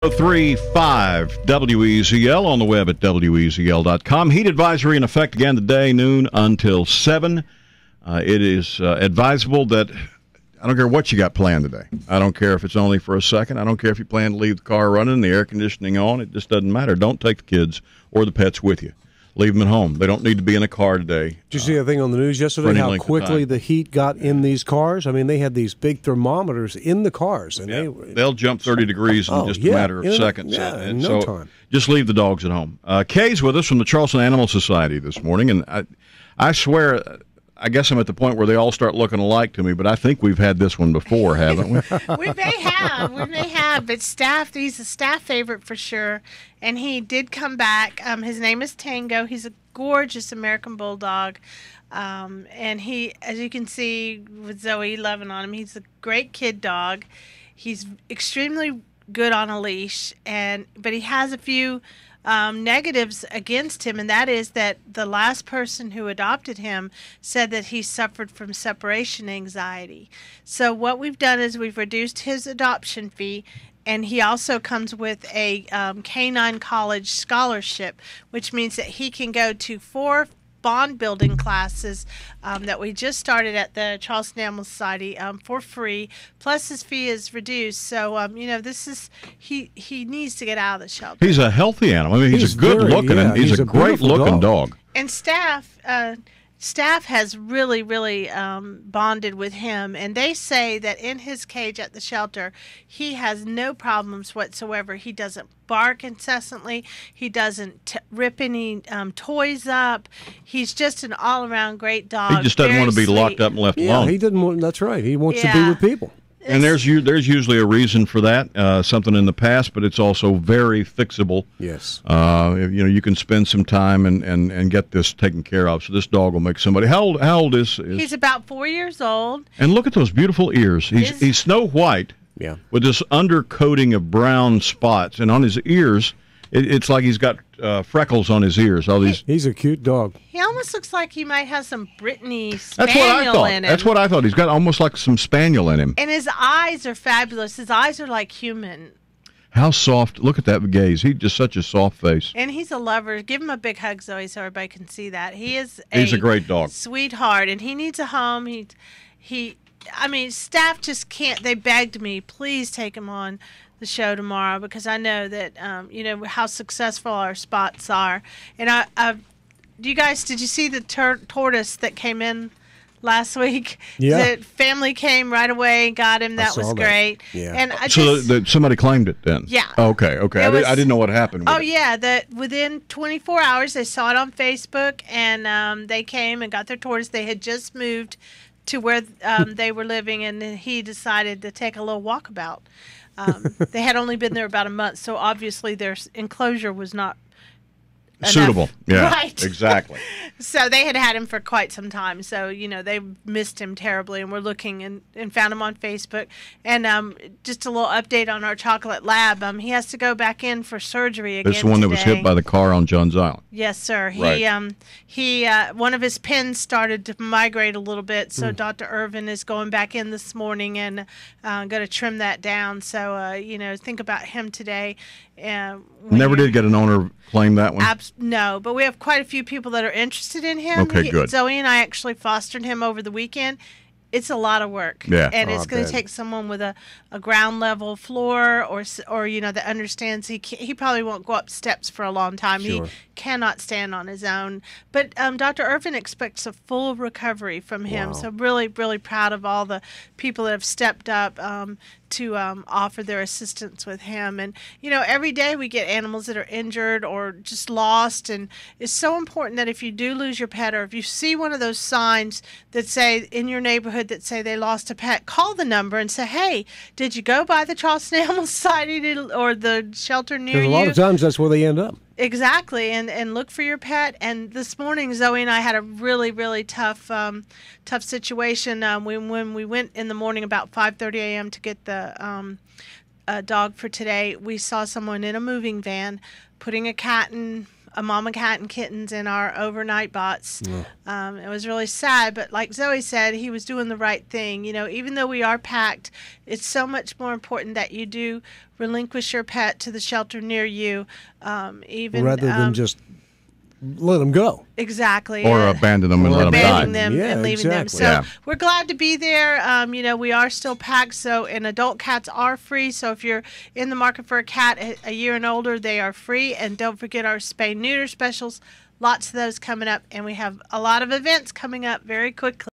1035 WEZL on the web at WEZL.com. Heat advisory in effect again today, noon until 7. It is advisable that I don't care what you got planned today. I don't care if it's only for a second. I don't care if you plan to leave the car running, the air conditioning on. It just doesn't matter. Don't take the kids or the pets with you. Leave them at home. They don't need to be in a car today. Did you see a thing on the news yesterday how quickly the heat got in these cars? I mean, they had these big thermometers in the cars. And they'll jump 30 degrees in just a matter of seconds. In no time. Just leave the dogs at home. Kay's with us from the Charleston Animal Society this morning, and I swear, I guess I'm at the point where they all start looking alike to me, but I think we've had this one before, haven't we? We may have, but he's a staff favorite for sure, and he did come back. His name is Tango. He's a gorgeous American Bulldog, and he, as you can see with Zoe loving on him, he's a great kid dog. He's extremely good on a leash, but he has a few negatives against him, and that is that the last person who adopted him said that he suffered from separation anxiety. So what we've done is we've reduced his adoption fee, and he also comes with a canine college scholarship, which means that he can go to 4 bond building classes that we just started at the Charleston Animal Society for free. Plus his fee is reduced. So this is he needs to get out of the shelter. He's a healthy animal. I mean, he's a good looking, and he's a great looking dog. And staff has really bonded with him, and they say that in his cage at the shelter he has no problems whatsoever. He doesn't bark incessantly. He doesn't rip any toys up. He's just an all-around great dog. He just doesn't want to be locked up and left alone. He doesn't want. That's right. He wants to be with people. And there's usually a reason for that, something in the past, but it's also very fixable. Yes. You can spend some time and get this taken care of. So this dog will make somebody. How old is? He's about 4 years old. And look at those beautiful ears. He's snow white. Yeah. With this undercoating of brown spots, and on his ears, it's like he's got freckles on his ears. He's a cute dog. He almost looks like he might have some Brittany Spaniel in him. That's what I thought. He's got almost like some Spaniel in him. And his eyes are fabulous. His eyes are like human. How soft. Look at that gaze. He's just such a soft face. And he's a lover. Give him a big hug, Zoe, so everybody can see that. He's a great dog. Sweetheart, and he needs a home. Staff just can't. They begged me, please take him on the show tomorrow, because I know that how successful our spots are. And did you see the tortoise that came in last week? Yeah. The family came right away and got him. That was great. Yeah. And somebody claimed it then. Yeah. Okay. I didn't know what happened. That within 24 hours they saw it on Facebook, and they came and got their tortoise. They had just moved to where they were living, and he decided to take a little walkabout. They had only been there about a month, so obviously their enclosure was not suitable. enough. Yeah, right. Exactly. So they had him for quite some time. So, they missed him terribly, and we're looking and found him on Facebook. And just a little update on our chocolate lab. He has to go back in for surgery again. This is the one that was hit by the car on Johns Island. Yes, sir. Right. He one of his pins started to migrate a little bit, so Dr. Irvin is going back in this morning and going to trim that down. So, think about him today. Never did get an owner claim that one? No, but we have quite a few people that are interested in him. Okay, good. Zoe and I actually fostered him over the weekend. It's a lot of work. Yeah. And it's going to take someone with a ground level floor or that understands he probably won't go up steps for a long time. Sure. He cannot stand on his own. But Dr. Irvin expects a full recovery from him. Wow. So really, really proud of all the people that have stepped up to offer their assistance with him. And, every day we get animals that are injured or just lost. And it's so important that if you do lose your pet, or if you see one of those signs that say in your neighborhood that say they lost a pet, call the number and say, hey, did you go by the Charleston Animal Society or the shelter near you? Because a lot of times that's where they end up. Exactly, and look for your pet. And this morning, Zoe and I had a really, really tough situation. When we went in the morning about 5:30 a.m. to get the dog for today, we saw someone in a moving van putting a cat in a mama cat and kittens in our overnight bots. It was really sad, but like Zoe said, he was doing the right thing. You know, even though we are packed, it's so much more important that you do relinquish your pet to the shelter near you, even rather than just let them go. Exactly. Or abandon them and let them die. Abandoning them and leaving them. So we're glad to be there. You know, we are still packed, and adult cats are free. So if you're in the market for a cat a year and older, they are free. And don't forget our spay-neuter specials. Lots of those coming up. And we have a lot of events coming up very quickly.